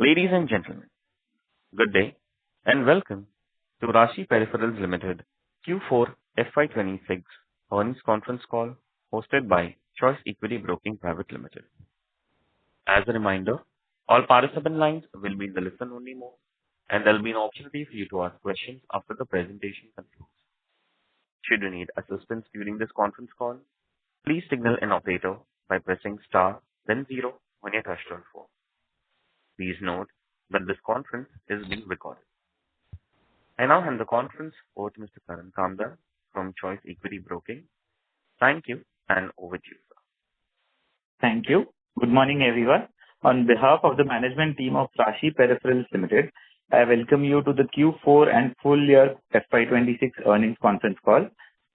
Ladies and gentlemen, good day and welcome to Rashi Peripherals Limited Q4 FY26 earnings conference call hosted by Choice Equity Broking Private Limited. As a reminder, all participant lines will be in the listen-only mode, and there will be an opportunity for you to ask questions after the presentation concludes. Should you need assistance during this conference call, please signal an operator by pressing star then zero on your touchtone phone. Please note that this conference is being recorded. I now hand the conference over to Mr. Karan Kamdar from Choice Equity Broking. Thank you, and over to you, sir. Thank you. Good morning, everyone. On behalf of the management team of Rashi Peripherals Limited, I welcome you to the Q4 and full year FY26 earnings conference call.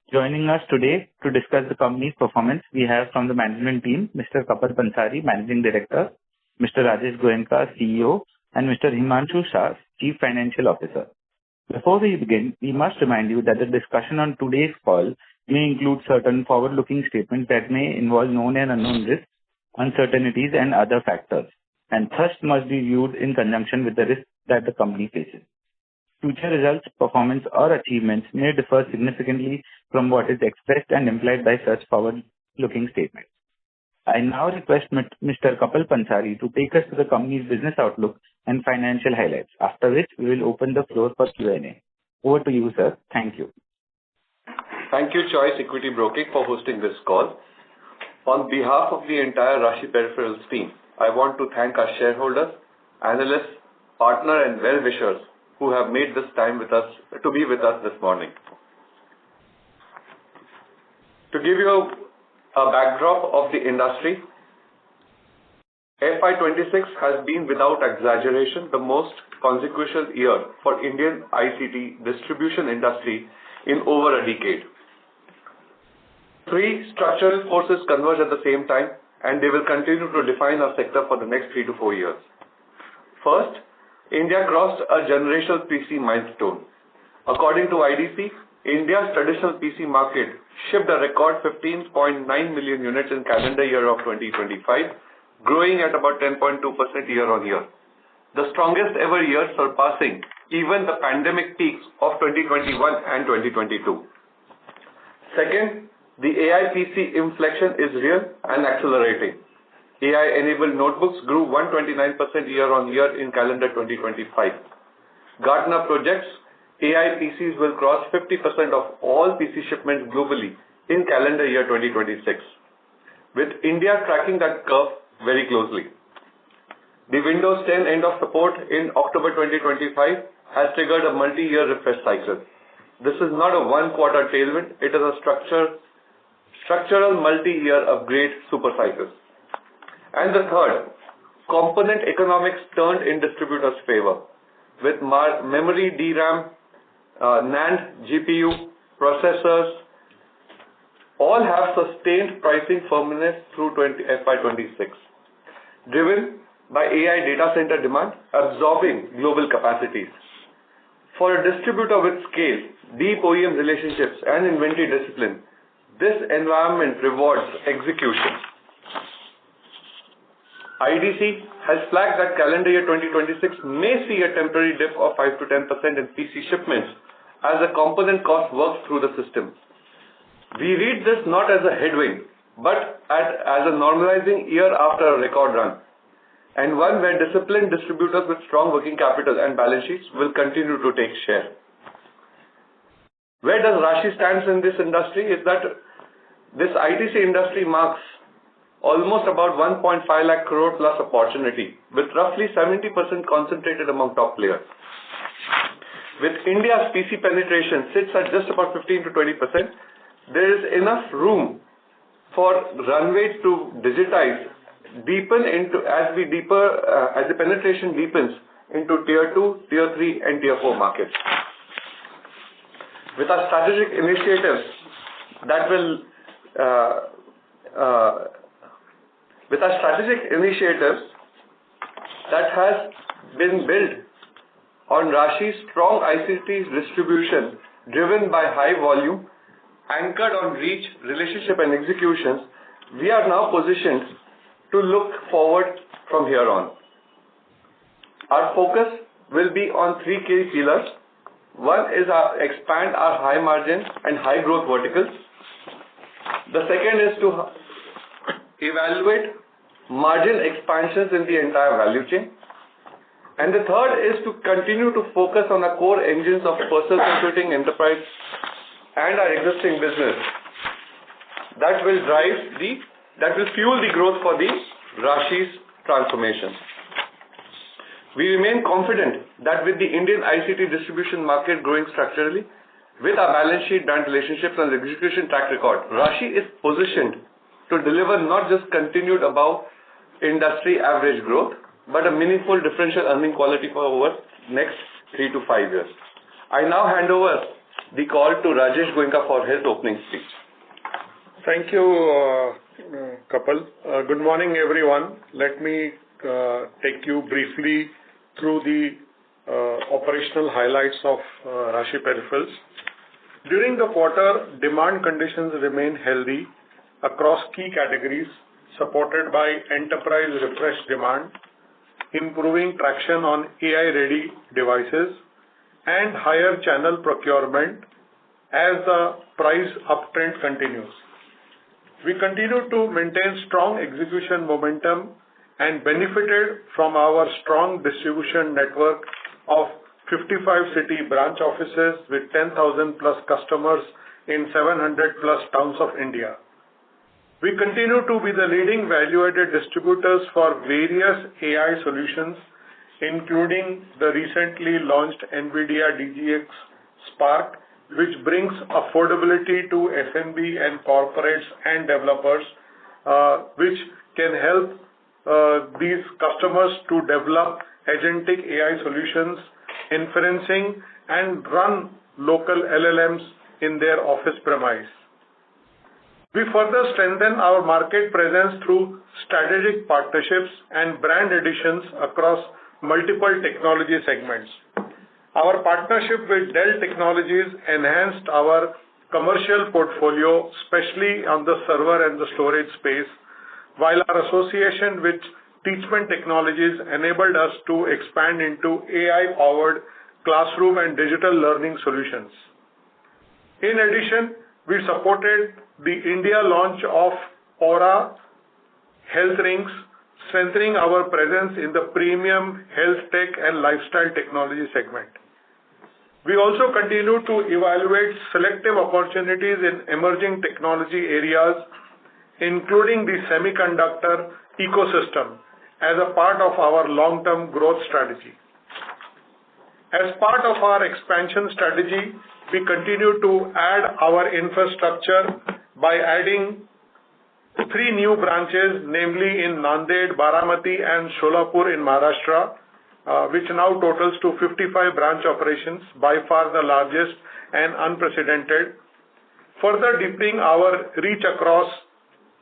Joining us today to discuss the company's performance, we have from the management team, Mr. Kapil Pansari, Managing Director, Mr. Rajesh Goenka, CEO, and Mr. Himanshu Shah, Chief Financial Officer. Before we begin, we must remind you that the discussion on today's call may include certain forward-looking statements that may involve known and unknown risks, uncertainties, and other factors, and thus must be viewed in conjunction with the risks that the company faces. Future results, performance, or achievements may differ significantly from what is expressed and implied by such forward-looking statements. I now request Mr. Kapil Pansari to take us to the company's business outlook and financial highlights, after which we will open the floor for Q&A. Over to you, sir. Thank you. Thank you, Choice Equity Broking, for hosting this call. On behalf of the entire Rashi Peripherals team, I want to thank our shareholders, analysts, partners, and well-wishers who have made this time to be with us this morning. To give you a backdrop of the industry, FY26 has been, without exaggeration, the most consequential year for Indian ICT distribution industry in over a decade. Three structural forces converge at the same time, and they will continue to define our sector for the next 3 to 4 years. First, India crossed a generational PC milestone. According to IDC, India's traditional PC market shipped a record 15.9 million units in calendar year of 2025, growing at about 10.2% year on year. The strongest ever year, surpassing even the pandemic peaks of 2021 and 2022. Second, the AI PC inflection is real and accelerating. AI-enabled notebooks grew 129% year on year in calendar 2025. Gartner projects AI PCs will cross 50% of all PC shipments globally in calendar year 2026, with India tracking that curve very closely. The Windows 10 end of support in October 2025 has triggered a multi-year refresh cycle. This is not a one-quarter tailwind, it is a structural multi-year upgrade super cycle. And the third, component economics turned in distributors' favor, with memory, DRAM, NAND, GPU, processors, all have sustained pricing firmness through FY26, driven by AI data center demand absorbing global capacities. For a distributor with scale, deep OEM relationships, and inventory discipline, this environment rewards execution. IDC has flagged that calendar year 2026 may see a temporary dip of 5 to 10% in PC shipments as the component cost works through the system. We read this not as a headwind, but as a normalizing year after a record run, and one where disciplined distributors with strong working capital and balance sheets will continue to take share. Where does Rashi stand in this industry is that this ITC industry marks almost about 1.5 lakh crore plus opportunity, with roughly 70% concentrated among top players. With India's PC penetration sits at just about 15 to 20%, there is enough room for runway to digitize, deepen into as the penetration deepens into tier 2, tier 3, and tier 4 markets. With our strategic initiatives that has been built on Rashi's strong ICT distribution driven by high volume, anchored on reach, relationship, and executions, we are now positioned to look forward from here on. Our focus will be on three key pillars. One is expand our high margin and high growth verticals. The second is to evaluate margin expansions in the entire value chain. And the third is to continue to focus on our core engines of personal computing, enterprise, and our existing business. That will fuel the growth for the Rashi's transformation. We remain confident that with the Indian ICT distribution market growing structurally, with our balance sheet, brand relationships, and execution track record, Rashi is positioned to deliver not just continued above industry average growth, but a meaningful differential earning quality for over next 3 to 5 years. I now hand over the call to Rajesh Goenka for his opening speech. Thank you, Kapil. Good morning, everyone. Let me take you briefly through the operational highlights of Rashi Peripherals. During the quarter, demand conditions remain healthy across key categories, supported by enterprise refresh demand, improving traction on AI-ready devices, and higher channel procurement as the price uptrend continues. We continue to maintain strong execution momentum and benefited from our strong distribution network of 55 city branch offices with 10,000 plus customers in 700 plus towns of India. We continue to be the leading value-added distributors for various AI solutions, including the recently launched NVIDIA DGX Spark, which brings affordability to SMB and corporates and developers, which can help these customers to develop agentic AI solutions, inferencing, and run local LLMs in their office premise. We further strengthen our market presence through strategic partnerships and brand additions across multiple technology segments. Our partnership with Dell Technologies enhanced our commercial portfolio, especially on the server and the storage space, while our association with Teachment Technologies enabled us to expand into AI-powered classroom and digital learning solutions. In addition, we supported the India launch of Aura Health Rings, strengthening our presence in the premium health tech and lifestyle technology segment. We also continue to evaluate selective opportunities in emerging technology areas, including the semiconductor ecosystem, as a part of our long-term growth strategy. As part of our expansion strategy, we continue to add our infrastructure by adding 3 new branches, namely in Nanded, Baramati, and Sholapur in Maharashtra, which now totals to 55 branch operations, by far the largest and unprecedented, further deepening our reach across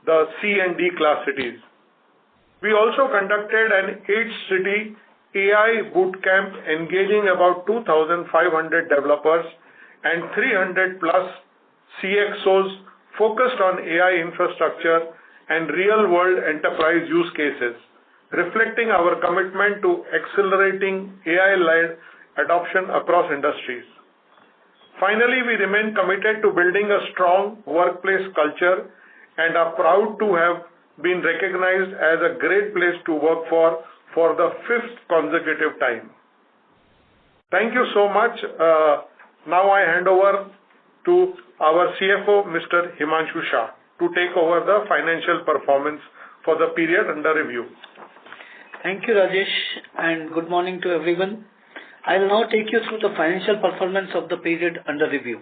the C and D class cities. We also conducted an 8-city AI bootcamp engaging about 2,500 developers and 300 plus CXOs focused on AI infrastructure and real-world enterprise use cases, reflecting our commitment to accelerating AI-led adoption across industries. Finally, we remain committed to building a strong workplace culture and are proud to have been recognized as a great place to work for the 5th consecutive time. Thank you so much. Now I hand over to our CFO, Mr. Himanshu Shah, to take over the financial performance for the period under review. Thank you, Rajesh, and good morning to everyone. I will now take you through the financial performance of the period under review.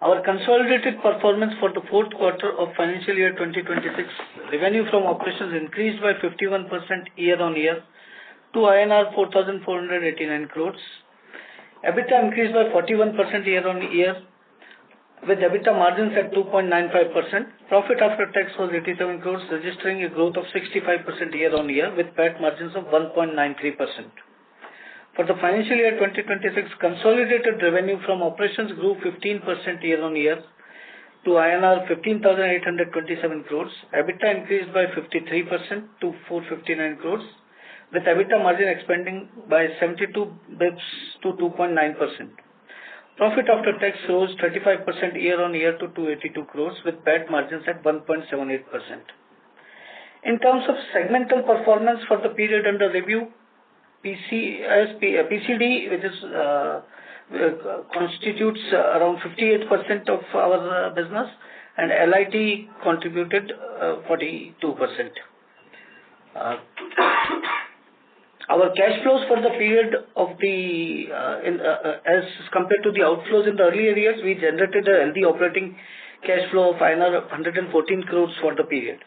Our consolidated performance for the fourth quarter of financial year 2026, revenue from operations increased by 51% year-on-year to INR 4,489 crores. EBITDA increased by 41% year-on-year, with EBITDA margins at 2.95%. Profit after tax was 87 crores, registering a growth of 65% year-on-year, with PAT margins of 1.93%. For the financial year 2026, consolidated revenue from operations grew 15% year-on-year to INR 15,827 crores. EBITDA increased by 53% to 459 crores. with EBITDA margin expanding by 72 bps to 2.9%. Profit after tax rose 35% year-on-year to 282 crores, with PAT margins at 1.78%. In terms of segmental performance for the period under review, PCD, which is constitutes around 58% of our business, and LIT contributed 42%. Our cash flows for the period of as compared to the outflows in the earlier years, we generated a healthy operating cash flow of 114 crores for the period.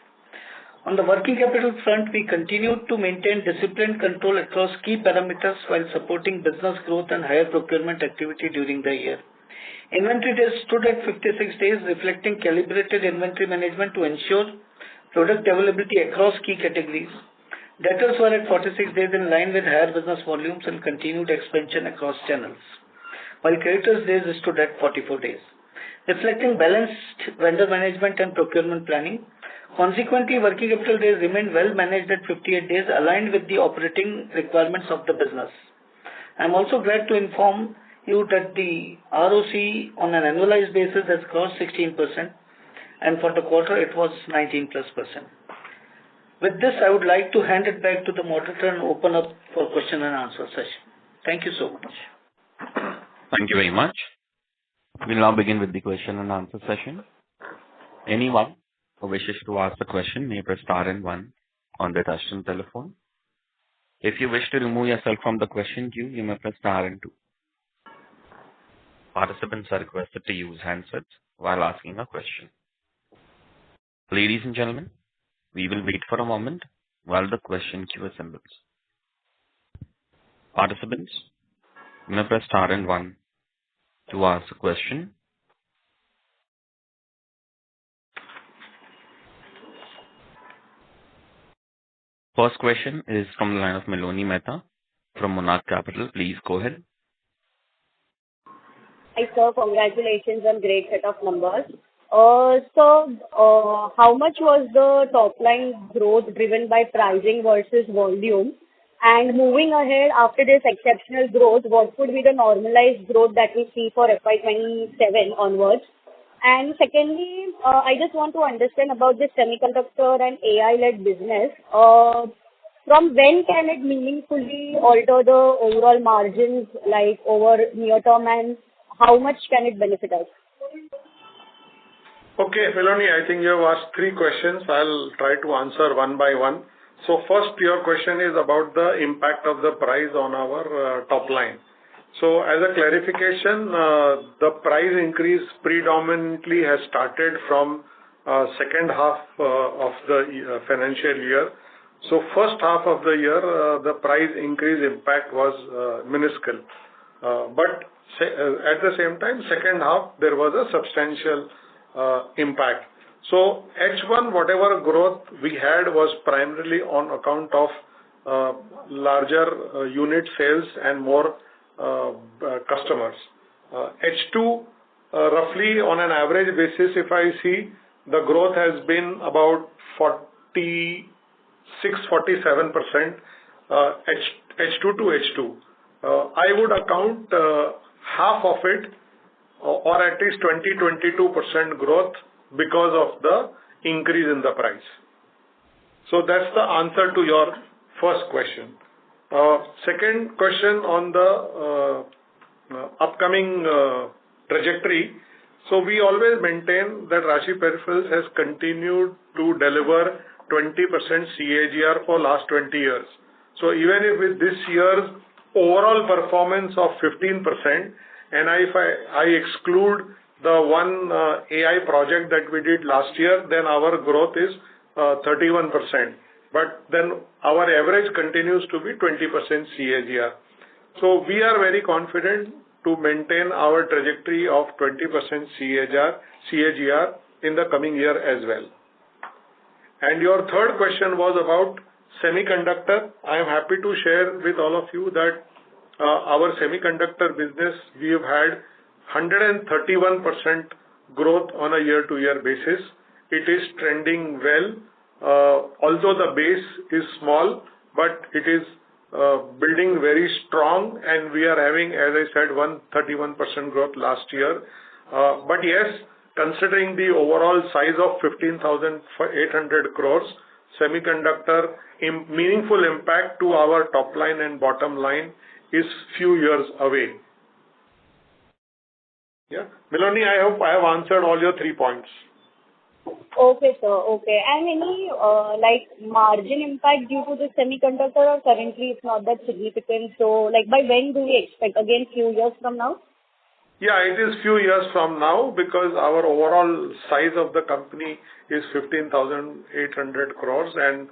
On the working capital front, we continued to maintain disciplined control across key parameters while supporting business growth and higher procurement activity during the year. Inventory days stood at 56 days, reflecting calibrated inventory management to ensure product availability across key categories. Debtors were at 46 days, in line with higher business volumes and continued expansion across channels, while creditors days stood at 44 days, reflecting balanced vendor management and procurement planning. Consequently, working capital days remained well managed at 58 days, aligned with the operating requirements of the business. I am also glad to inform you that the ROC on an annualized basis has crossed 16%, and for the quarter it was 19+%. With this, I would like to hand it back to the moderator and open up for question and answer session. Thank you so much. Thank you very much. We'll now begin with the question and answer session. Anyone who wishes to ask a question may press star and one on their touchtone telephone. If you wish to remove yourself from the question queue, you may press star and two. Participants are requested to use handsets while asking a question. Ladies and gentlemen, we will wait for a moment while the question queue assembles. Participants, you may press star and one to ask a question. First question is from the line of Meloni Mehta from Monarch Capital. Please go ahead. Hi, sir. Congratulations on great set of numbers. How much was the top line growth driven by pricing versus volume? And moving ahead after this exceptional growth, what would be the normalized growth that we see for FY27 onwards? And secondly, I just want to understand about this semiconductor and AI-led business. From when can it meaningfully alter the overall margins, like over near term, and how much can it benefit us? Okay, Meloni, I think you have asked three questions. I'll try to answer one by one. So first, your question is about the impact of the price on our top line. So as a clarification, the price increase predominantly has started from second half of the financial year. So first half of the year, the price increase impact was minuscule. But at the same time, second half, there was a substantial impact. So H1, whatever growth we had was primarily on account of larger unit sales and more customers. H2, roughly on an average basis, if I see, the growth has been about 46-47% H2 to H2. I would account half of it, or at least 20-22% growth because of the increase in the price. So that's the answer to your first question. Second question on the upcoming trajectory. So we always maintain that Rashi Peripherals has continued to deliver 20% CAGR for last 20 years. So even if with this year's overall performance of 15%, and if I exclude the one AI project that we did last year, then our growth is 31%. But then our average continues to be 20% CAGR. So we are very confident to maintain our trajectory of 20% CAGR in the coming year as well. And your third question was about semiconductor. I am happy to share with all of you that our semiconductor business, we have had 131% growth on a year-to-year basis. It is trending well. Although the base is small, but it is building very strong, and we are having, as I said, 131% growth last year. But yes, considering the overall size of 15,800 crores, semiconductor meaningful impact to our top line and bottom line is few years away. Yeah. Miloni, I hope I have answered all your 3 points. Okay, sir. Okay. And any margin impact due to the semiconductor, or currently it's not that significant? So by when do we expect? Again, few years from now? Yeah, it is few years from now, because our overall size of the company is 15,800 crores, and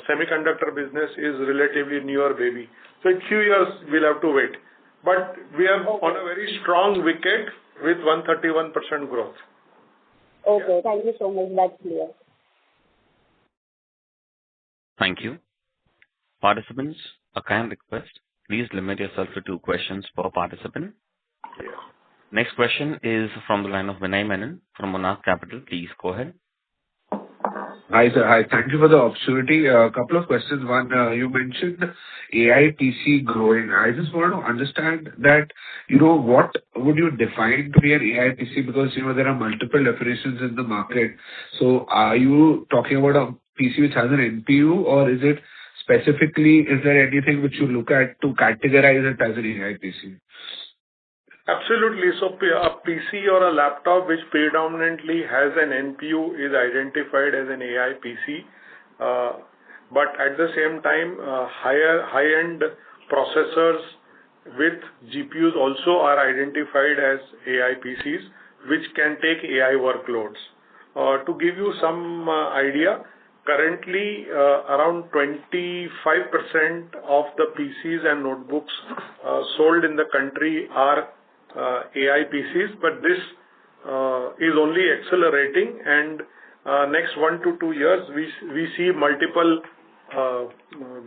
semiconductor business is relatively newer baby. So in few years we'll have to wait. But we are on a very strong wicket with 131% growth. Okay, thank you so much. That's clear. Thank you. Participants, a kind request. Please limit yourself to 2 questions per participant. Yeah. Next question is from the line of Vinay Menon from Monarch Capital. Please go ahead. Hi, sir. Hi. Thank you for the opportunity. A couple of questions. One, you mentioned AI PC growing. I just want to understand that, what would you define to be an AI PC? Because, there are multiple definitions in the market. So are you talking about a PC which has an NPU, or is there anything which you look at to categorize it as an AI PC? Absolutely. So a PC or a laptop which predominantly has an NPU is identified as an AI PC. But at the same time, high-end processors with GPUs also are identified as AI PCs, which can take AI workloads. To give you some idea, currently around 25% of the PCs and notebooks sold in the country are AI PCs, but this is only accelerating, and next 1 to 2 years we see multiple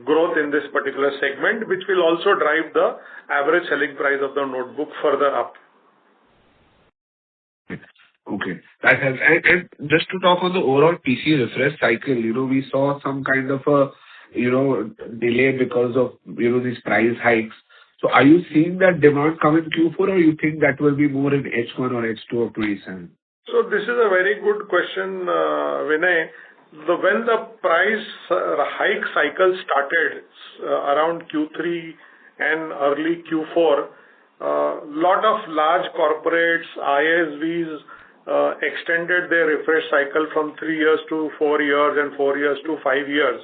growth in this particular segment, which will also drive the average selling price of the notebook further up. Okay. That helps. And just to talk on the overall PC refresh cycle, we saw some kind of a delay because of these price hikes. So are you seeing that demand come in Q4, or you think that will be more in H1 or H2 of 27? So this is a very good question, Vinay. When the price hike cycle started around Q3 and early Q4, lot of large corporates, ISVs extended their refresh cycle from 3 years to 4 years and 4 years to 5 years.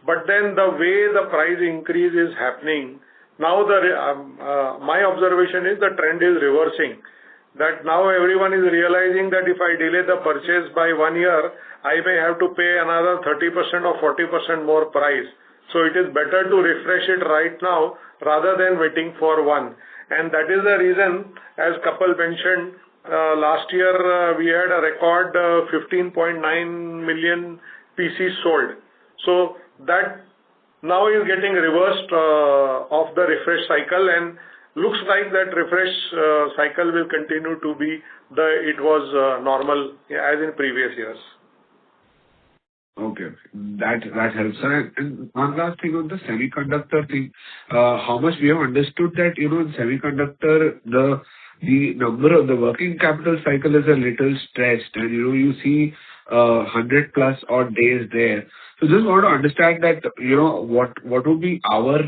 But then the way the price increase is happening, now my observation is the trend is reversing. That now everyone is realizing that if I delay the purchase by 1 year, I may have to pay another 30% or 40% more price. So it is better to refresh it right now rather than waiting for one. And that is the reason, as Kapil mentioned, last year we had a record 15.9 million PCs sold. So that now is getting reversed of the refresh cycle, and looks like that refresh cycle will continue to be it was normal as in previous years. Okay. That helps. And one last thing on the semiconductor thing, how much we have understood that, in semiconductor, the number of the working capital cycle is a little stretched, and, you see 100 plus odd days there. So just want to understand that, what would be our,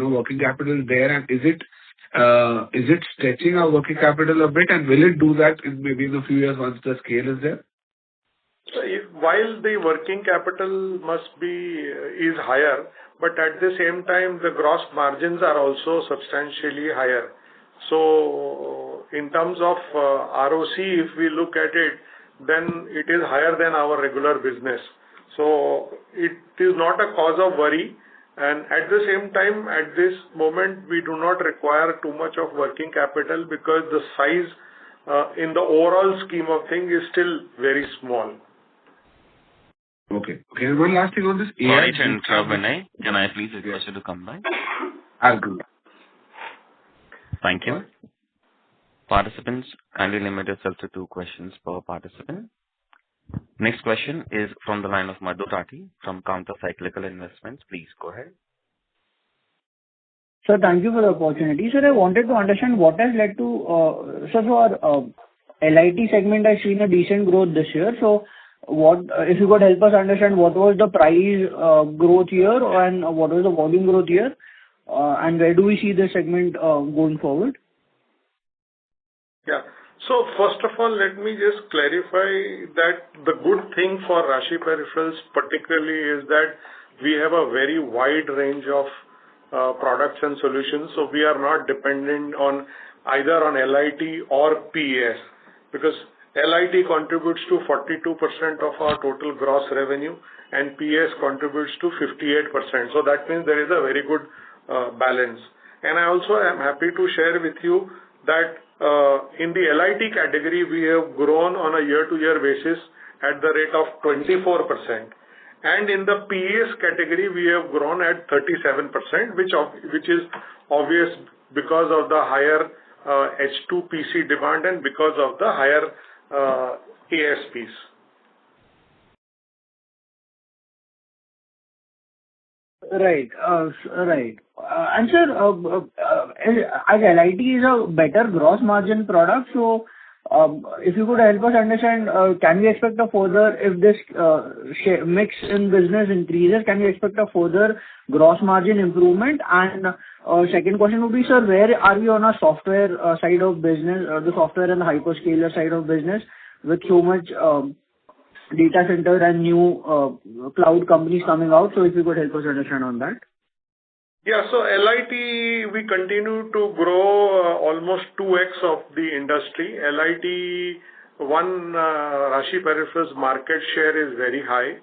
working capital there, and is it stretching our working capital a bit, and will it do that maybe in a few years once the scale is there? So while the working capital is higher, but at the same time the gross margins are also substantially higher. So in terms of ROC, if we look at it, then it is higher than our regular business. So it is not a cause of worry, and at the same time, at this moment, we do not require too much of working capital because the size in the overall scheme of things is still very small. Okay. And one last thing on this AI. Sorry to interrupt, Vinay. Can I please request you to come back? I'll do that. Thank you. Participants, kindly limit yourself to 2 questions per participant. Next question is from the line of Madhu Rathi from Counter Cyclical Investments. Please go ahead. Sir, thank you for the opportunity. Sir, I wanted to understand what has led to, sir, so our LIT segment has seen a decent growth this year. So what, if you could help us understand what was the price growth year and what was the volume growth year, and where do we see this segment going forward? Yeah. So first of all, let me just clarify that the good thing for Rashi Peripherals particularly is that we have a very wide range of products and solutions. So we are not dependent on either on LIT or PES, because LIT contributes to 42% of our total gross revenue and PES contributes to 58%. So that means there is a very good balance. And I also am happy to share with you that in the LIT category, we have grown on a year-to-year basis at the rate of 24%. And in the PES category, we have grown at 37%, which is obvious because of the higher H2 PC demand and because of the higher ASPs. Right. Right. And sir, as LIT is a better gross margin product, so if you could help us understand, can we expect a further, if this mix in business increases, can we expect a further gross margin improvement? And second question would be, sir, where are we on our software side of business, the software and the hyperscaler side of business with so much data center and new cloud companies coming out? So if you could help us understand on that. Yeah. So LIT, we continue to grow almost 2x of the industry. LIT, Rashi Peripherals market share is very high.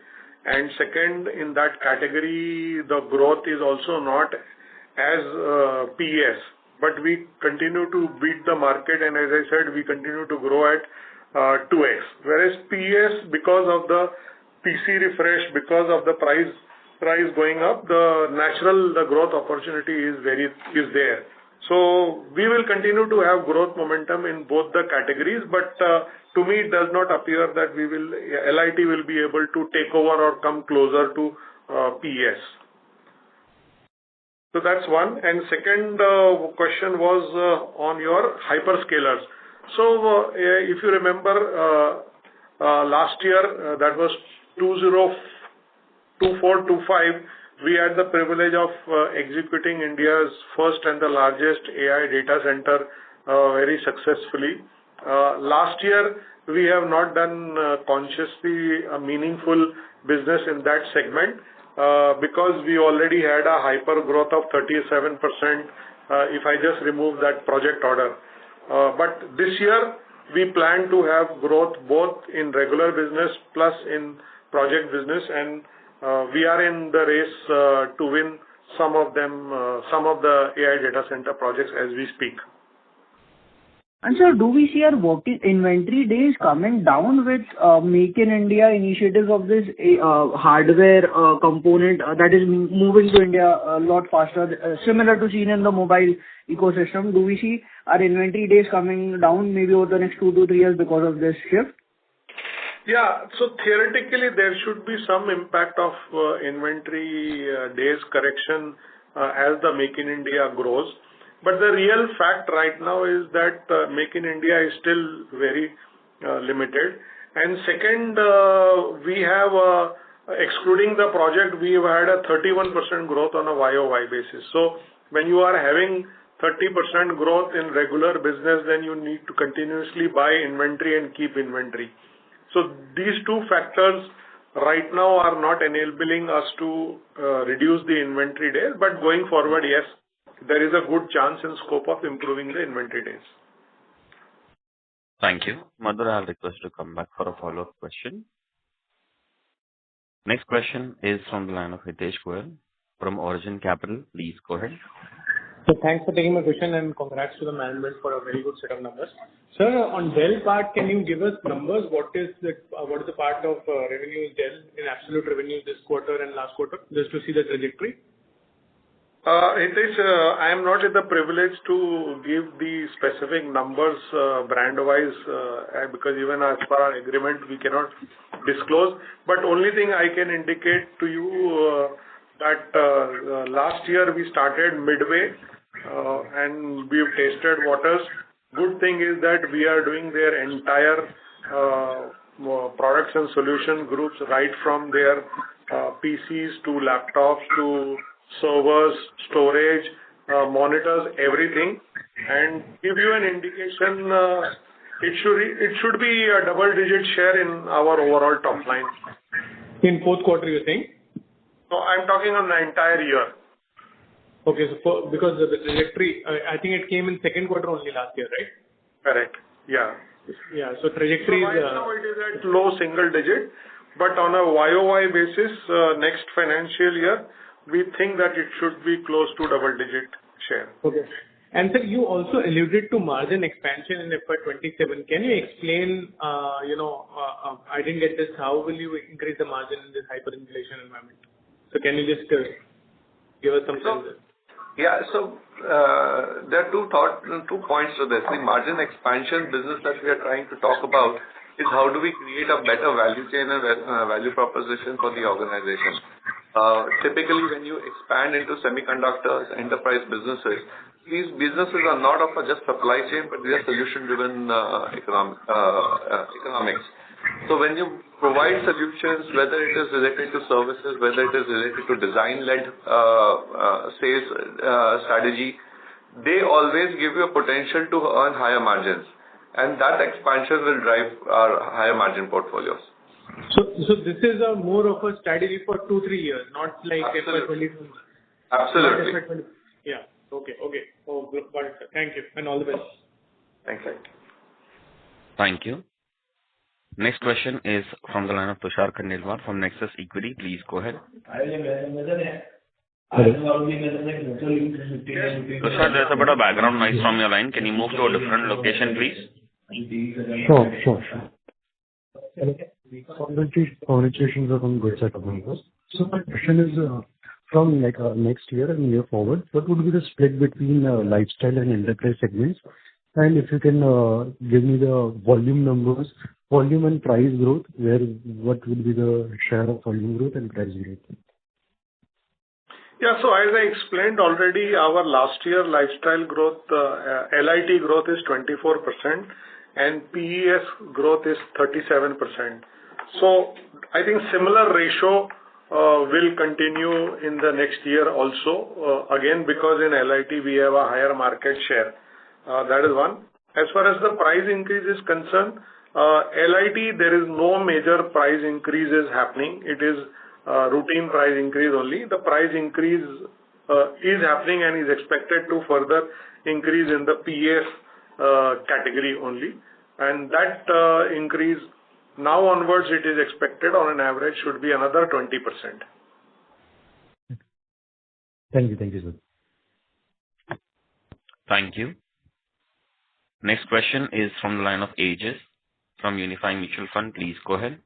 And second, in that category, the growth is also not as PES, but we continue to beat the market. And as I said, we continue to grow at 2x. Whereas PES, because of the PC refresh, because of the price going up, the growth opportunity is there. So we will continue to have growth momentum in both the categories, but to me, it does not appear that LIT will be able to take over or come closer to PES. So that's one. And second question was on your hyperscalers. So if you remember, last year, that was 2024-25, we had the privilege of executing India's first and the largest AI data center very successfully. Last year, we have not done consciously a meaningful business in that segment because we already had a hyper growth of 37% if I just remove that project order. But this year, we plan to have growth both in regular business plus in project business, and we are in the race to win some of the AI data center projects as we speak. And sir, do we see our working inventory days coming down with Make in India initiatives of this hardware component that is moving to India a lot faster, similar to seen in the mobile ecosystem? Do we see our inventory days coming down maybe over the next 2 to 3 years because of this shift? Yeah. So theoretically, there should be some impact of inventory days correction as the Make in India grows. But the real fact right now is that Make in India is still very limited. And second, we have, excluding the project, we have had a 31% growth on a YOY basis. So when you are having 30% growth in regular business, then you need to continuously buy inventory and keep inventory. So these two factors right now are not enabling us to reduce the inventory days, but going forward, yes, there is a good chance and scope of improving the inventory days. Thank you. Madhur, I'll request to come back for a follow-up question. Next question is from the line of Hitesh Goel from Origin Capital. Please go ahead. So thanks for taking my question and congrats to the management for a very good set of numbers. Sir, on Dell part, can you give us numbers? What is the part of revenue in Dell in absolute revenue this quarter and last quarter, just to see the trajectory? Hitesh, I am not in the privilege to give the specific numbers brand-wise because even as per our agreement, we cannot disclose. But only thing I can indicate to you that last year we started midway and we've tasted waters. Good thing is that we are doing their entire products and solution groups, right from their PCs to laptops to servers, storage, monitors, everything, and give you an indication. It should be a double-digit share in our overall top line. In fourth quarter, you're saying? No, I'm talking on the entire year. Okay, so because the trajectory, I think it came in second quarter only last year, right? Correct. Yeah. Yeah. So trajectory right now it is at low single digit, but on a YOY basis, next financial year, we think that it should be close to double-digit share. Okay. And sir, you also alluded to margin expansion in FY27. Can you explain, I didn't get this, how will you increase the margin in this hyperinflation environment? So can you just give us some sense? Yeah. So there are two points to this. The margin expansion business that we are trying to talk about is how do we create a better value chain and value proposition for the organization. Typically, when you expand into semiconductors, enterprise businesses, these businesses are not of just supply chain, but they are solution-driven economics. So when you provide solutions, whether it is related to services, whether it is related to design-led sales strategy, they always give you a potential to earn higher margins. And that expansion will drive our higher margin portfolios. So this is a more of a strategy for 2-3 years, not like FY22. Absolutely. Yeah. Okay. Oh, got it, sir. Thank you, and all the best. Thanks. Thank you. Next question is from the line of Tushar Khandelwal from Nexus Equity. Please go ahead. Tushar, there's a bit of background noise from your line. Can you move to a different location, please? Sure. Congratulations on good set of numbers. So my question is, from next year and year forward, what would be the split between lifestyle and enterprise segments? And if you can give me the volume numbers, volume and price growth, what would be the share of volume growth and price growth? Yeah, so as I explained already, our last year lifestyle growth, LIT growth is 24% and PES growth is 37%. So I think similar ratio will continue in the next year also, again, because in LIT we have a higher market share. That is one. As far as the price increase is concerned, LIT, there is no major price increases happening. It is routine price increase only. The price increase is happening and is expected to further increase in the PES category only. And that increase now onwards, it is expected on an average should be another 20%. Thank you, sir. Thank you. Next question is from the line of Aegis from Unifi Mutual Fund. Please go ahead.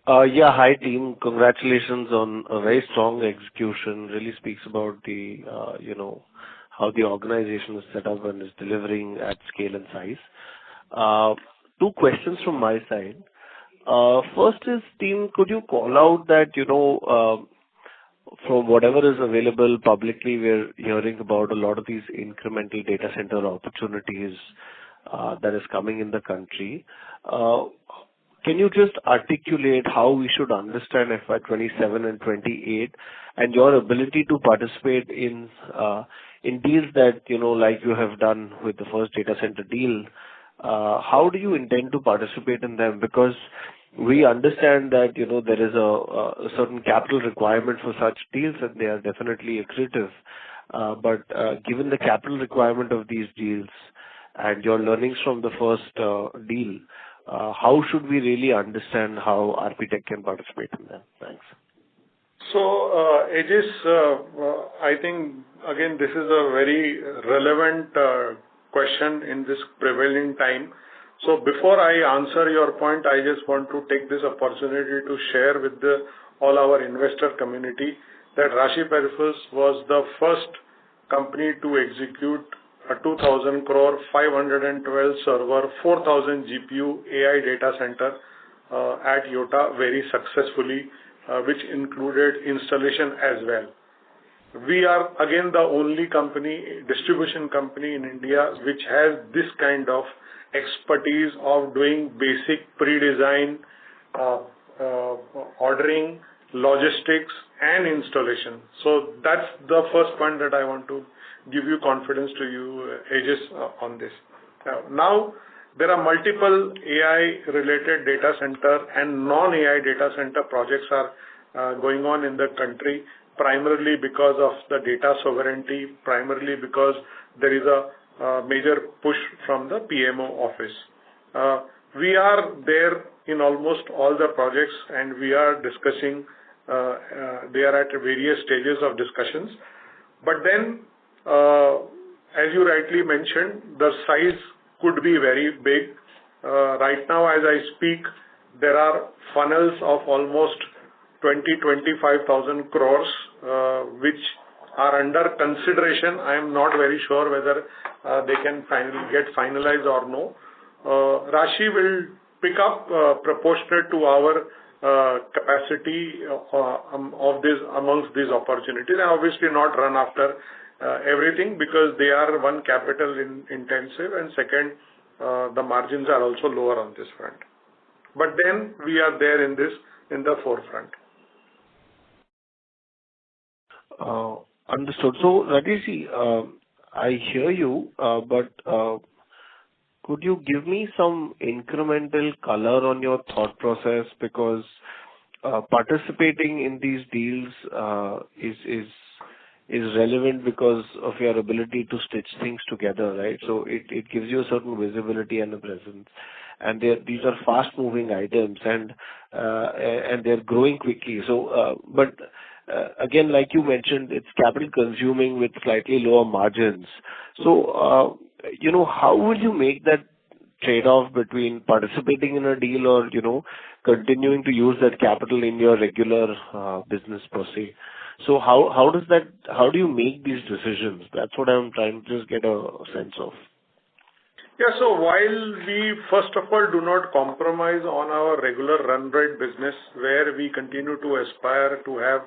Yeah, hi team. Congratulations on a very strong execution. Really speaks about the, how the organization is set up and is delivering at scale and size. Two questions from my side. First is, team, could you call out that, from whatever is available publicly, we're hearing about a lot of these incremental data center opportunities that is coming in the country. Can you just articulate how we should understand FY27 and 28 and your ability to participate in deals that, like you have done with the first data center deal? How do you intend to participate in them? Because we understand that, there is a certain capital requirement for such deals and they are definitely accretive. But given the capital requirement of these deals and your learnings from the first deal, how should we really understand how Architect can participate in them? Thanks. So, Aegis, I think, again, this is a very relevant question in this prevailing time. So before I answer your point, I just want to take this opportunity to share with all our investor community that Rashi Peripherals was the first company to execute a 2,000 crore, 512 server, 4,000 GPU AI data center at Yotta very successfully, which included installation as well. We are again the only distribution company in India, which has this kind of expertise of doing basic pre-design, ordering, logistics, and installation. So that's the first point that I want to give you confidence to you, Aegis, on this. Now, there are multiple AI-related data center and non-AI data center projects are going on in the country, primarily because of the data sovereignty, primarily because there is a major push from the PMO office. We are there in almost all the projects, and we are discussing, they are at various stages of discussions. But then, as you rightly mentioned, the size could be very big. Right now, as I speak, there are funnels of almost 20,000-25,000 crores, which are under consideration. I am not very sure whether they can get finalized or no. Rashi will pick up proportionate to our capacity of this amongst these opportunities, and obviously not run after everything, because they are one, capital intensive, and second, the margins are also lower on this front. But then we are there in the forefront. Understood. So, Rajesh, I hear you, but could you give me some incremental color on your thought process? Because participating in these deals is relevant because of your ability to stitch things together, right? So it gives you a certain visibility and a presence. And these are fast-moving items, and they're growing quickly. So, but again, like you mentioned, it's capital consuming with slightly lower margins. So, how would you make that trade-off between participating in a deal or, continuing to use that capital in your regular business per se? So how do you make these decisions? That's what I'm trying to just get a sense of. Yeah, so while we first of all do not compromise on our regular run rate business, where we continue to aspire to have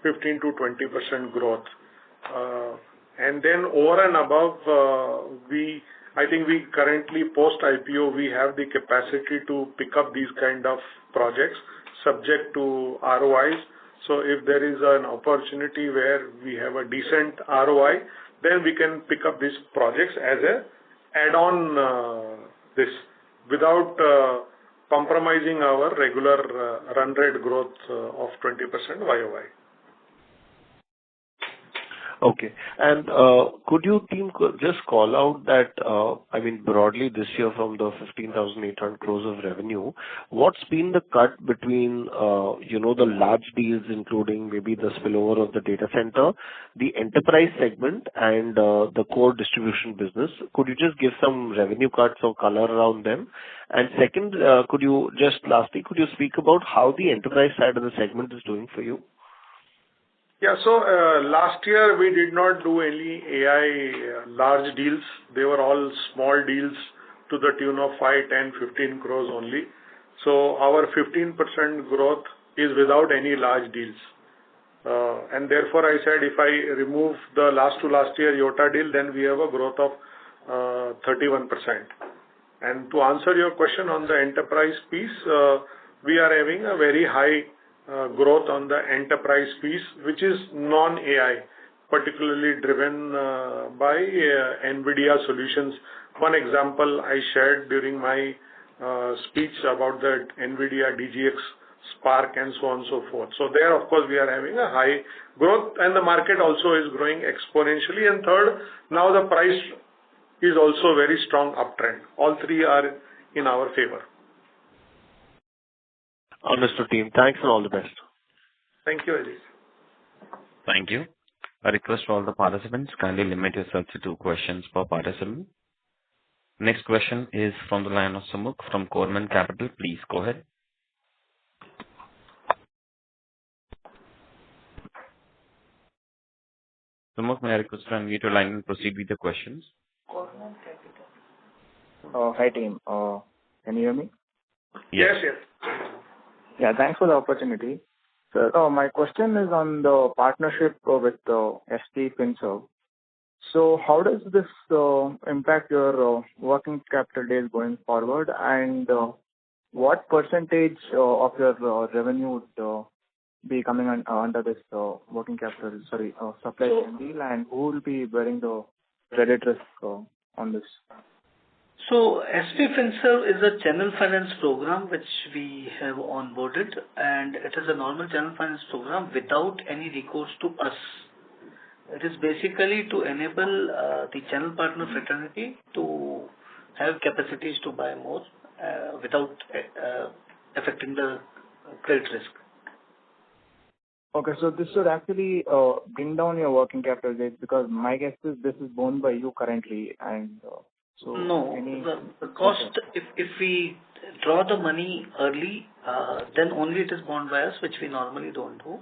15 to 20% growth, and then over and above, I think we currently post IPO, we have the capacity to pick up these kind of projects subject to ROIs. So if there is an opportunity where we have a decent ROI, then we can pick up these projects as a add-on this without compromising our regular run rate growth of 20% YOY. Okay. And could you, team, just call out that, broadly this year from the 15,800 crores of revenue, what's been the cut between, the large deals, including maybe the spillover of the data center, the enterprise segment, and the core distribution business? Could you just give some revenue cuts or color around them? And second, could you speak about how the enterprise side of the segment is doing for you? Yeah, so last year we did not do any AI large deals. They were all small deals to the tune of 5, 10, 15 crores only. So our 15% growth is without any large deals. And therefore I said if I remove the last year Yotta deal, then we have a growth of 31%. And to answer your question on the enterprise piece, we are having a very high growth on the enterprise piece, which is non-AI, particularly driven by NVIDIA solutions. One example I shared during my speech about the NVIDIA DGX Spark and so on and so forth. So there, of course, we are having a high growth, and the market also is growing exponentially. And third, now the price is also very strong uptrend. All three are in our favor. Understood, team. Thanks and all the best. Thank you, Ajit. Thank you. A request to all the participants, kindly limit yourself to 2 questions per participant. Next question is from the line of Sumukh from Corman Capital. Please go ahead. Sumukh, may I request to unmute your line and proceed with the questions? Hi, team. Can you hear me? Yes. Yeah, thanks for the opportunity. Sir, my question is on the partnership with ST FinServe. So how does this impact your working capital days going forward, and what percentage of your revenue would be coming under this working capital, supply chain deal, and who will be bearing the credit risk on this? So SP FinServe is a channel finance program which we have onboarded, and it is a normal channel finance program without any recourse to us. It is basically to enable the channel partner fraternity to have capacities to buy more without affecting the credit risk. Okay, so this should actually bring down your working capital days, because my guess is this is borne by you currently, and so no, the cost, if we draw the money early, then only it is borne by us, which we normally don't do,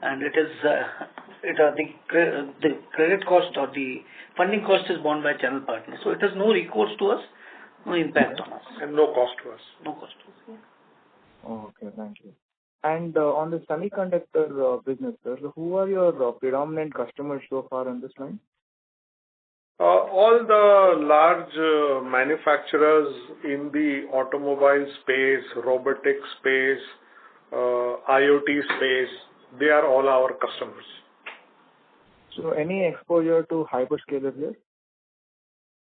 and it is the credit cost or the funding cost is borne by channel partners. So it has no recourse to us, no impact on us, And no cost to us. no cost to us. Okay, thank you. And on the semiconductor business, sir, who are your predominant customers so far on this line? All the large manufacturers in the automobile space, robotic space, IoT space, they are all our customers. So any exposure to hyperscaler here?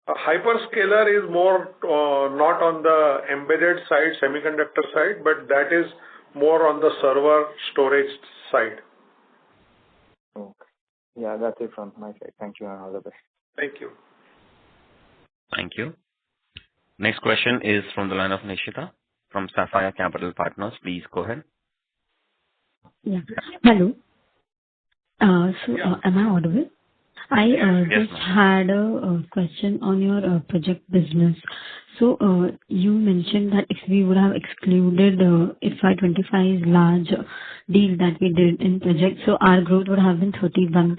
A hyperscaler is more not on the embedded side, semiconductor side, but that is more on the server storage side. Okay. Yeah, that's it from my side. Thank you, and all the best. Thank you. Thank you. Next question is from the line of Nishita from Sapphire Capital Partners. Please go ahead. Yeah. Hello. Am I audible? I just had a question on your project business. So you mentioned that if we would have excluded FY25's large deal that we did in project, so our growth would have been 31%.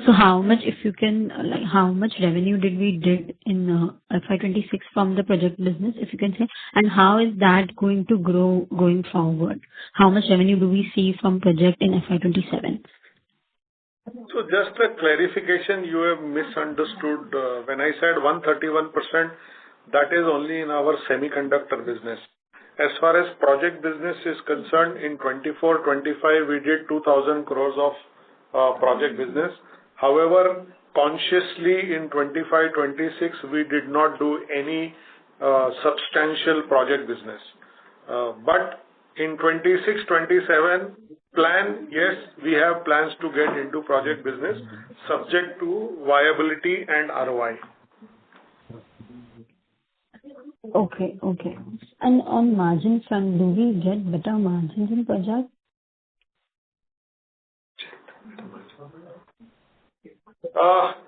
So how much, if you can, how much revenue did we did in FY26 from the project business, if you can say, and how is that going to grow going forward? How much revenue do we see from project in FY27? So just a clarification, you have misunderstood. When I said 131%, that is only in our semiconductor business. As far as project business is concerned, in 24-25, we did 2,000 crores of project business. However, consciously in 25-26, we did not do any substantial project business. But in 26-27 plan, yes, we have plans to get into project business subject to viability and ROI. Okay. And on margin front, do we get better margins in project?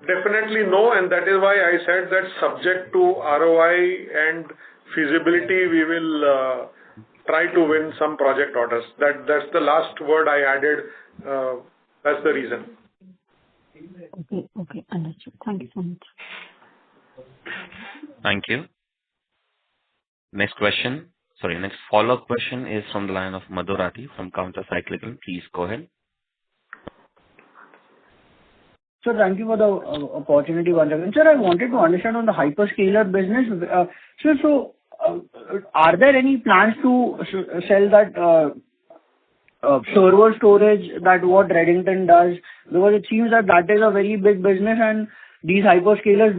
Definitely no, and that is why I said that subject to ROI and feasibility, we will try to win some project orders. That's the last word I added. That's the reason. Okay, understood. Thank you so much. Thank you. Next follow-up question is from the line of Madhurati from Counter Cyclical. Please go ahead. So thank you for the opportunity once again. Sir, I wanted to understand on the hyperscaler business. So are there any plans to sell that server storage that what Redington does? Because it seems that is a very big business, and these hyperscalers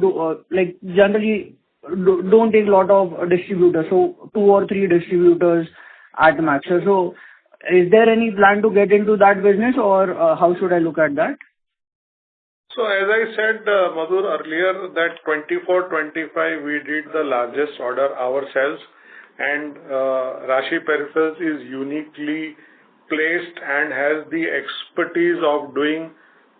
generally don't take a lot of distributors, so 2 or 3 distributors at max. So is there any plan to get into that business, or how should I look at that? So as I said, Madhur, earlier, that 24-25, we did the largest order ourselves, and Rashi Peripherals is uniquely placed and has the expertise of doing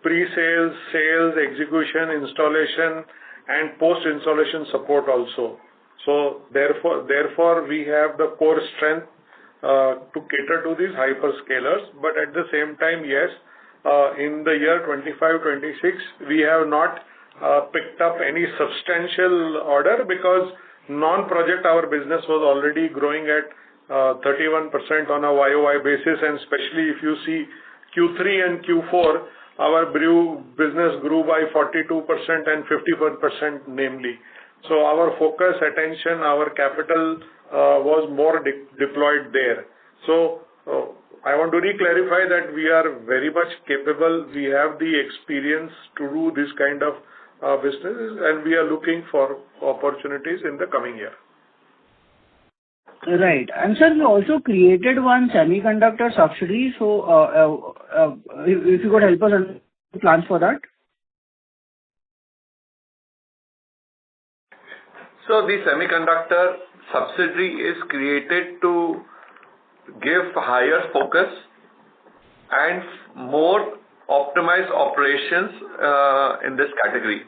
pre-sales, sales, execution, installation, and post-installation support also. So therefore, we have the core strength to cater to these hyperscalers. But at the same time, yes, in the year 25-26, we have not picked up any substantial order because non-project our business was already growing at 31% on a YOY basis, and especially if you see Q3 and Q4, our business grew by 42% and 51% namely. So our focus, attention, our capital was more deployed there. So I want to re-clarify that we are very much capable. We have the experience to do this kind of business, and we are looking for opportunities in the coming year. Right. And sir, we also created one semiconductor subsidiary. So if you could help us on plans for that. So the semiconductor subsidiary is created to give higher focus and more optimized operations in this category.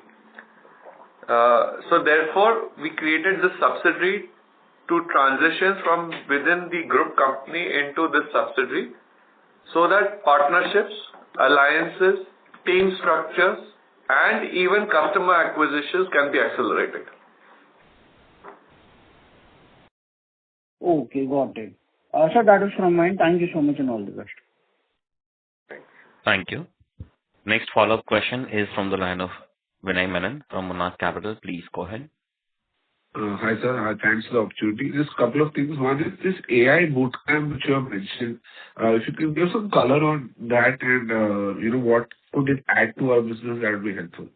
So therefore, we created this subsidiary to transition from within the group company into this subsidiary so that partnerships, alliances, team structures, and even customer acquisitions can be accelerated. Okay, got it. Sir, that is from mine. Thank you so much and all the best. Thank you. Next follow-up question is from the line of Vinay Menon from Monarch Capital. Please go ahead. Hi, sir. Thanks for the opportunity. Just a couple of things. One is this AI bootcamp which you have mentioned. If you can give some color on that and, what could it add to our business, that would be helpful.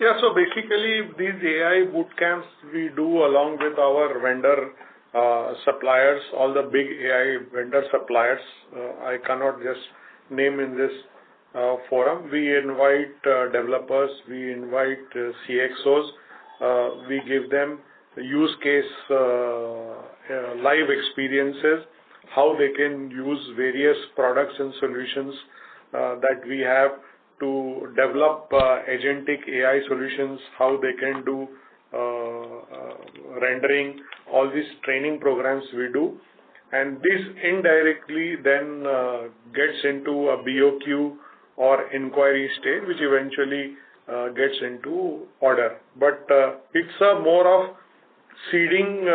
Yeah, so basically these AI bootcamps we do along with our vendor suppliers, all the big AI vendor suppliers. I cannot just name in this forum. We invite developers, we invite CXOs. We give them use case live experiences, how they can use various products and solutions that we have to develop agentic AI solutions, how they can do rendering, all these training programs we do. And this indirectly then gets into a BOQ or inquiry stage, which eventually gets into order. But it's a more of seeding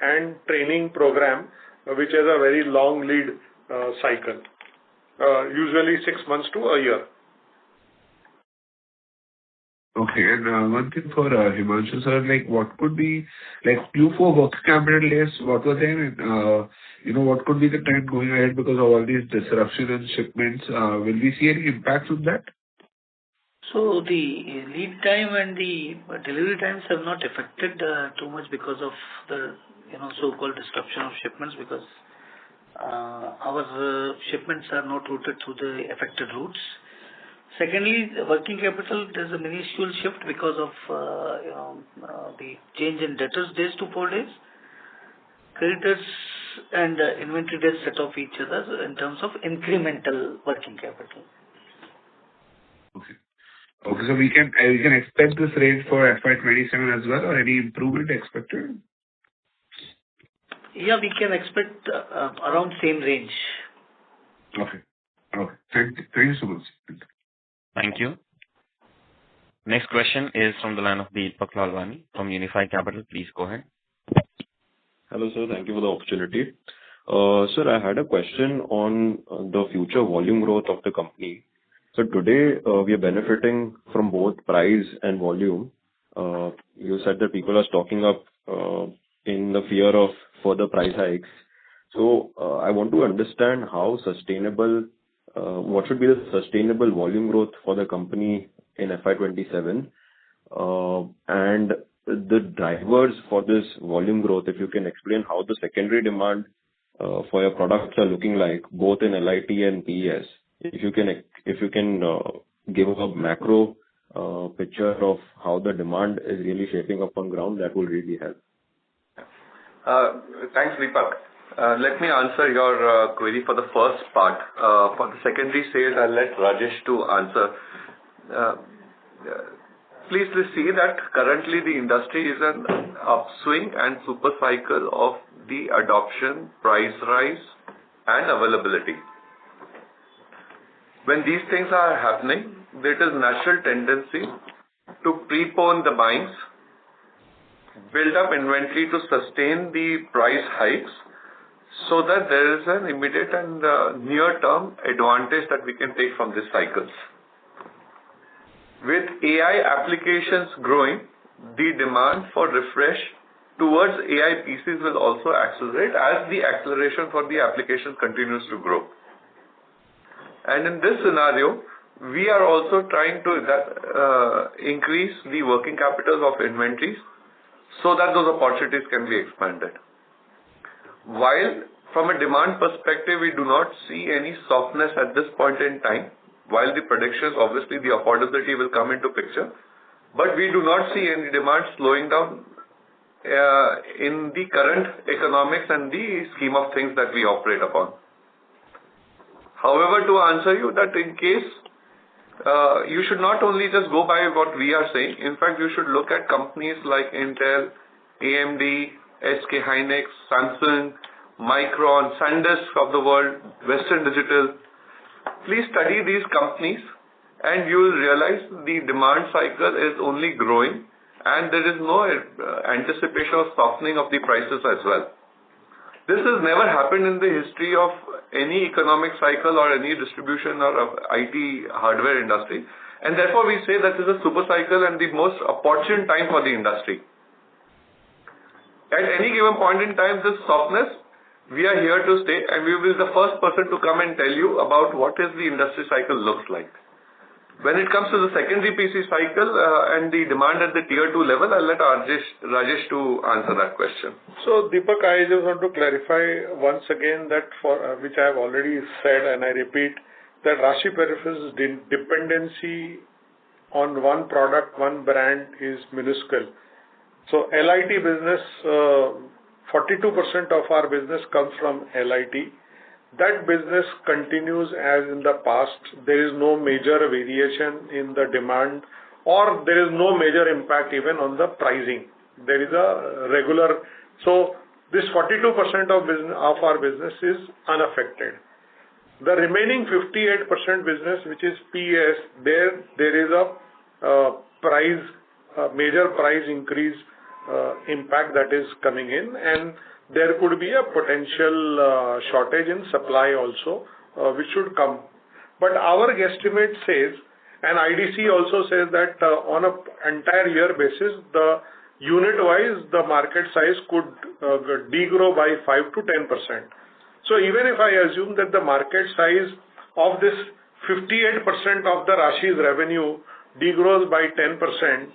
and training program, which has a very long lead cycle, usually 6 months to a year. Okay, and one thing for Himanshu sir, what could be Q4 working capital days, what were they, and what could be the trend going ahead because of all these disruption and shipments? Will we see any impact from that? So the lead time and the delivery times have not affected too much because of the so-called disruption of shipments, because our shipments are not routed through the affected routes. Secondly, working capital, there's a minuscule shift because of the change in debtors days to 4 days. Creditors and inventory days set off each other in terms of incremental working capital. Okay. Okay, so we can expect this range for FY27 as well, or any improvement expected? Yeah, we can expect around same range. Okay. Okay. Thank you so much. Thank you. Next question is from the line of Deepak Lalwani from Unifi Capital. Please go ahead. Hello, sir. Thank you for the opportunity. Sir, I had a question on the future volume growth of the company. So today, we are benefiting from both price and volume. You said that people are stocking up in the fear of further price hikes. So I want to understand how sustainable, what should be the sustainable volume growth for the company in FY27, and the drivers for this volume growth, if you can explain how the secondary demand for your products are looking like, both in LIT and PES. If you can give a macro picture of how the demand is really shaping up on ground, that will really help. Thanks, Deepak. Let me answer your query for the first part. For the secondary sales, I'll let Rajesh to answer. Please see that currently the industry is an upswing and super cycle of the adoption, price rise, and availability. when these things are happening, there is natural tendency to prepone the buyings, build up inventory to sustain the price hikes, so that there is an immediate and near-term advantage that we can take from these cycles. With AI applications growing, the demand for refresh towards AI PCs will also accelerate as the acceleration for the application continues to grow. And in this scenario, we are also trying to increase the working capital of inventories so that those opportunities can be expanded. While from a demand perspective, we do not see any softness at this point in time, while the predictions, obviously the affordability will come into picture, but we do not see any demand slowing down in the current economics and the scheme of things that we operate upon. However, to answer you that in case, you should not only just go by what we are saying. In fact, you should look at companies like Intel, AMD, SK Hynix, Samsung, Micron, SanDisk of the world, Western Digital. Please study these companies and you will realize the demand cycle is only growing and there is no anticipation of softening of the prices as well. This has never happened in the history of any economic cycle or any distribution or of IT hardware industry. And therefore we say that this is a super cycle and the most opportune time for the industry. At any given point in time, this softness, we are here to stay and we will be the first person to come and tell you about what is the industry cycle looks like. When it comes to the secondary PC cycle and the demand at the tier 2 level, I'll let Rajesh to answer that question. So Deepak, I just want to clarify once again that for which I have already said and I repeat that Rashi Peripherals' dependency on one product, one brand is minuscule. So LIT business, 42% of our business comes from LIT. That business continues as in the past. There is no major variation in the demand or there is no major impact even on the pricing. There is a regular, so this 42% of our business is unaffected. The remaining 58% business, which is PS, there is a major price increase impact that is coming in, and there could be a potential shortage in supply also, which should come. But our guesstimate says, and IDC also says that on an entire year basis, the unit-wise, the market size could degrow by 5 to 10%. So even if I assume that the market size of this 58% of the Rashi's revenue degrows by 10%,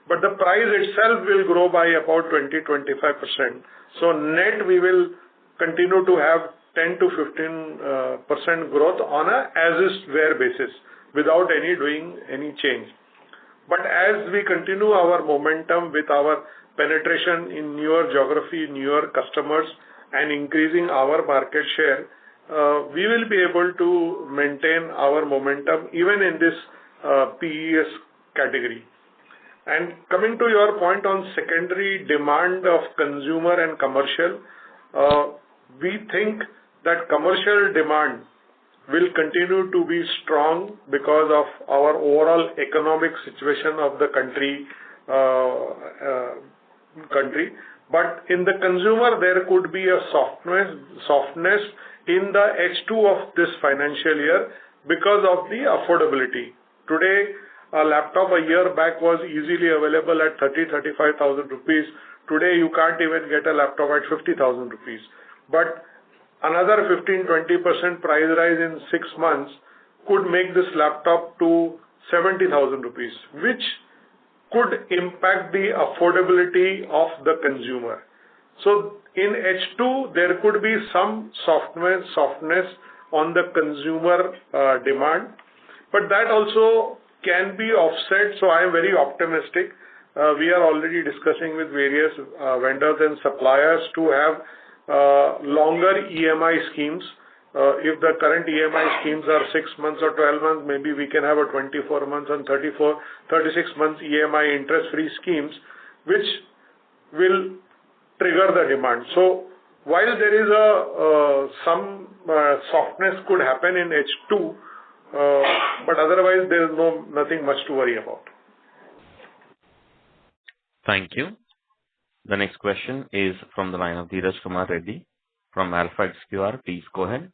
but the price itself will grow by about 20-25%. So net, we will continue to have 10 to 15% growth on a as-is-where basis without doing any change. But as we continue our momentum with our penetration in newer geography, newer customers, and increasing our market share, we will be able to maintain our momentum even in this PES category. And coming to your point on secondary demand of consumer and commercial, we think that commercial demand will continue to be strong because of our overall economic situation of the country. But in the consumer, there could be a softness in the H2 of this financial year because of the affordability. Today, a laptop a year back was easily available at 30,000-35,000 rupees. Today, you can't even get a laptop at 50,000 rupees. But another 15-20% price rise in 6 months could make this laptop to 70,000 rupees, which could impact the affordability of the consumer. So in H2, there could be some softness on the consumer demand, but that also can be offset. So I am very optimistic. We are already discussing with various vendors and suppliers to have longer EMI schemes. If the current EMI schemes are 6 months or 12 months, maybe we can have a 24 months and 36 months EMI interest-free schemes, which will trigger the demand. So while there is some softness could happen in H2, But otherwise, there is nothing much to worry about. Thank you. The next question is from the line of Dheeraj Kumar Reddy from Alpha XQR. Please go ahead.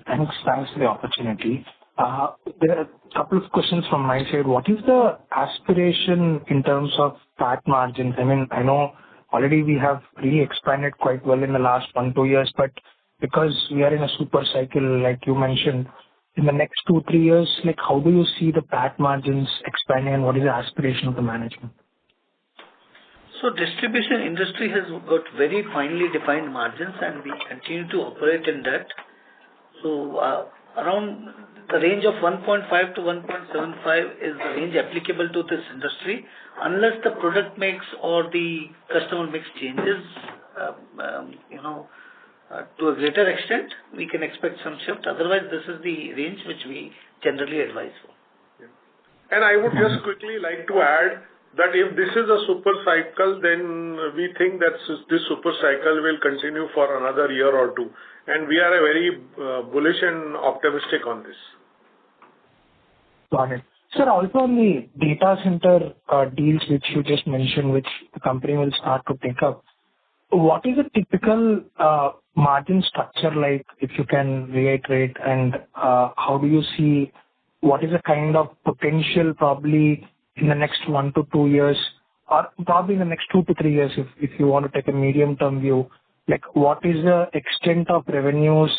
Thanks for the opportunity. There are a couple of questions from my side. What is the aspiration in terms of PAT margins? I mean, I know already we have really expanded quite well in the last 1-2 years, but because we are in a super cycle, like you mentioned, in the next 2-3 years, like, how do you see the PAT margins expanding, and what is the aspiration of the management? So distribution industry has got very finely defined margins, and we continue to operate in that. So around the range of 1.5 to 1.75 is the range applicable to this industry, unless the product mix or the customer mix changes, to a greater extent, we can expect some shift. Otherwise, this is the range which we generally advise for. And I would just quickly like to add that if this is a super cycle, then we think that this super cycle will continue for another year or two. And we are very bullish and optimistic on this. Got it. Sir, also on the data center deals which you just mentioned, which the company will start to pick up, what is a typical margin structure like, if you can reiterate, and how do you see what is the kind of potential probably in the next 1 to 2 years, or probably in the next 2 to 3 years, if you want to take a medium-term view, like what is the extent of revenues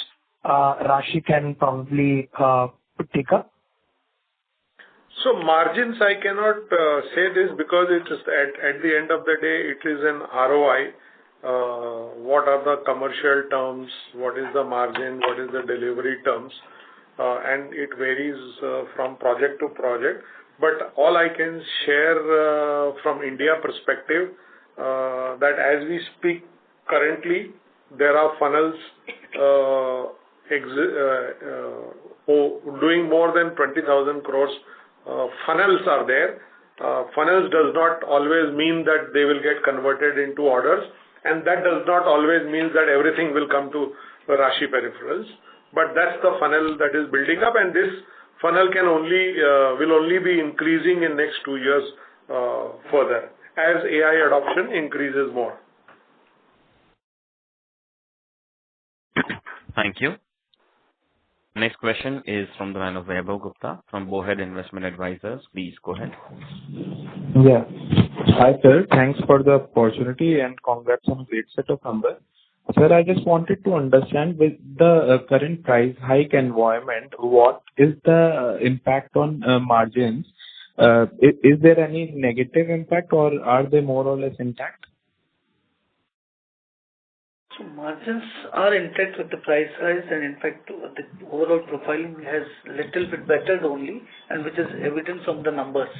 Rashi can probably take up? So margins, I cannot say this because it is at the end of the day, it is an ROI. What are the commercial terms? What is the margin? What is the delivery terms? And it varies from project to project. But all I can share from India perspective, that as we speak currently, there are funnels doing more than 20,000 crores. Funnels are there. Funnels does not always mean that they will get converted into orders, and that does not always mean that everything will come to Rashi Peripherals. But that's the funnel that is building up, and this funnel will only be increasing in next 2 years further as AI adoption increases more. Thank you. Next question is from the line of Vaibhav Gupta from Bowhead Investment Advisors. Please go ahead. Yeah. Hi, sir. Thanks for the opportunity and congrats on a great set of numbers. Sir, I just wanted to understand, with the current price hike environment, what is the impact on margins? Is there any negative impact, or are they more or less intact? So margins are intact with the price rise, and in fact the overall profiling has little bit bettered only, and which is evident from the numbers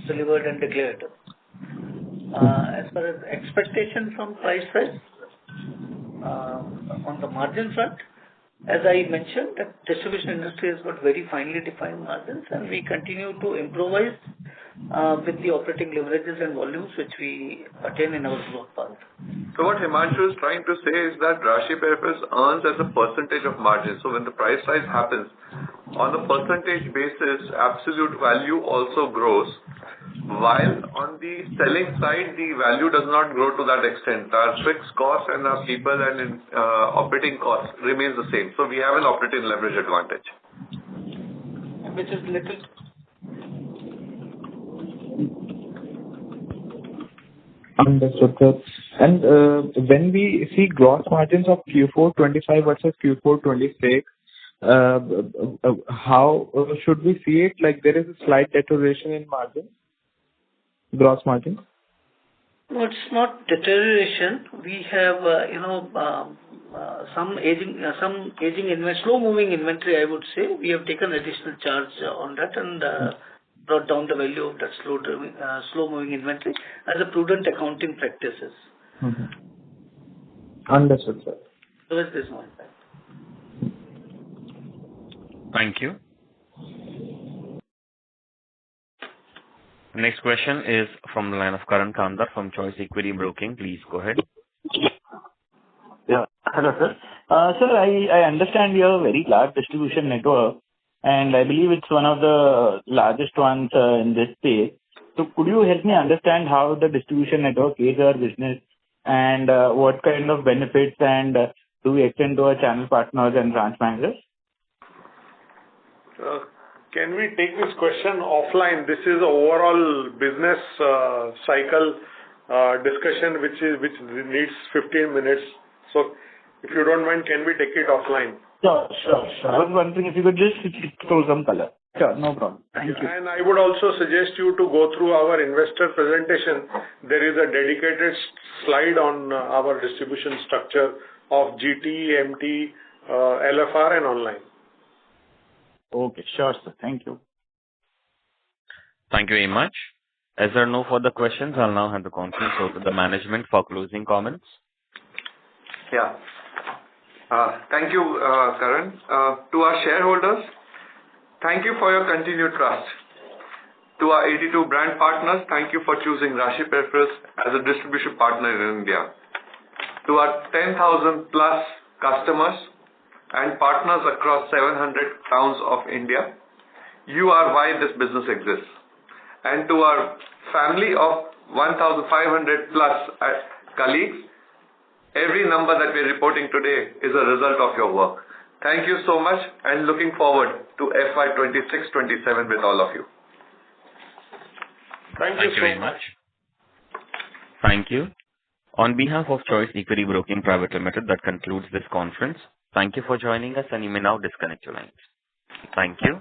delivered and declared. As far as expectation from price rise on the margin front, as I mentioned, that distribution industry has got very finely defined margins, and we continue to improvise with the operating leverages and volumes which we attain in our growth path. So what Himanshu is trying to say is that Rashi Peripherals earns as a percentage of margin. So when the price rise happens, on a percentage basis, absolute value also grows, while on the selling side, the value does not grow to that extent. Our fixed costs and our people and operating costs remains the same. So we have an operating leverage advantage. Which is little. Understood, sir. And when we see gross margins of Q4 25 versus Q4 26, how should we see it? Like, there is a slight deterioration in margin, gross margin? No, it's not deterioration. We have, some aging inventory, slow-moving inventory, I would say. We have taken additional charge on that and brought down the value of that slow-moving inventory as a prudent accounting practices. Understood, sir. So there's no impact. Thank you. Next question is from the line of Karan Kandar from Choice Equity Broking. Please go ahead. Yeah. Hello, sir. Sir, I understand you have a very large distribution network, and I believe it's one of the largest ones in this space. So could you help me understand how the distribution network aids our business and what kind of benefits and do we extend to our channel partners and branch managers? Can we take this question offline? This is a overall business cycle discussion which needs 15 minutes. So if you don't mind, can we take it offline? Sure. I was wondering if you could just throw some color. Sure, no problem. Thank you. And I would also suggest you to go through our investor presentation. There is a dedicated slide on our distribution structure of GT, MT, LFR and online. Okay, sure, sir. Thank you. Thank you very much. As there are no further questions, I'll now hand the conference over to the management for closing comments. Yeah. Thank you, Karan. To our shareholders, thank you for your continued trust. To our 82 brand partners, thank you for choosing Rashi Peripherals as a distribution partner in India. To our 10,000 plus customers and partners across 700 towns of India, you are why this business exists. And to our family of 1,500 plus colleagues, every number that we're reporting today is a result of your work. Thank you so much and looking forward to FY26-27 with all of you. Thank you very much. Thank you. On behalf of Choice Equity Broking Private Limited, that concludes this conference. Thank you for joining us and you may now disconnect your lines. Thank you.